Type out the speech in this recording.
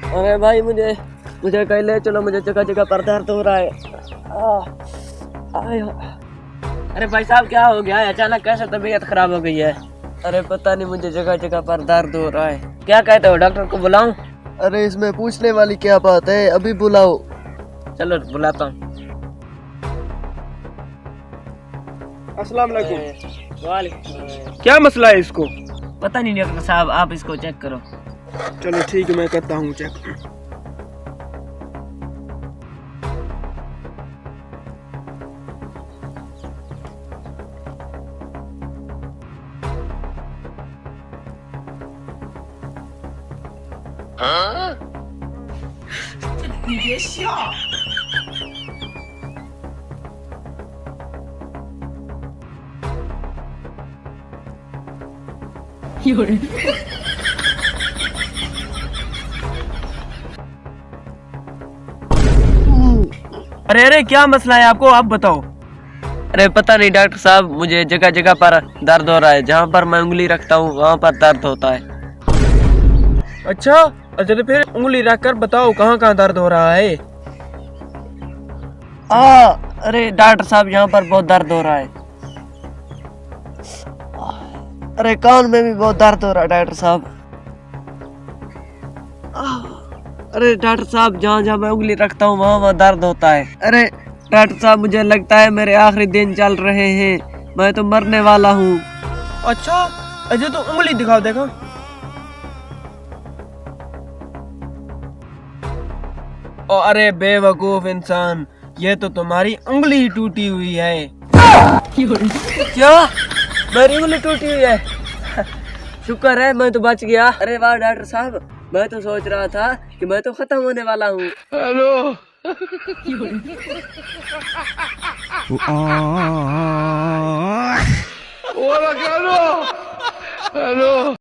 अरे भाई मुझे मुझे कहीं ले चलो, मुझे जगह जगह पर दर्द हो रहा है। अरे भाई साहब क्या हो गया है? अचानक कैसे तबीयत खराब हो गई है? अरे पता नहीं, मुझे जगह जगह पर दर्द हो रहा है। क्या कहते हो, डॉक्टर को बुलाऊं? अरे इसमें पूछने वाली क्या बात है, अभी बुलाओ। चलो बुलाता हूँ। अस्सलाम वालेकुम। वालेकुम। क्या मसला है इसको? पता नहीं डॉक्टर साहब, आप इसको चेक करो। चलो ठीक है, मैं करता हूँ चेक। अरे अरे क्या मसला है आपको, आप बताओ। अरे पता नहीं डॉक्टर साहब, मुझे जगह जगह पर दर्द हो रहा है। जहाँ पर मैं उंगली रखता हूँ वहाँ पर दर्द होता है। अच्छा अच्छा, तो फिर उंगली रख कर बताओ कहाँ कहाँ दर्द हो रहा है। अरे डॉक्टर साहब, यहाँ पर बहुत दर्द हो रहा है। अरे कान में भी बहुत दर्द हो रहा है डॉक्टर साहब। अरे डॉक्टर साहब, जहाँ जहाँ मैं उंगली रखता हूँ वहाँ वहाँ दर्द होता है। अरे डॉक्टर साहब, मुझे लगता है मेरे आखिरी दिन चल रहे हैं, मैं तो मरने वाला हूँ। अच्छा अच्छा, तो उंगली दिखाओ देखो। ओ अरे बेवकूफ इंसान, ये तो तुम्हारी उंगली ही टूटी हुई है। क्या? मेरी उंगली टूटी हुई है? शुक्र है मैं तो बच गया। अरे वाह डॉक्टर साहब, मैं तो सोच रहा था कि मैं तो खत्म होने वाला हूँ। हेलो। हेलो।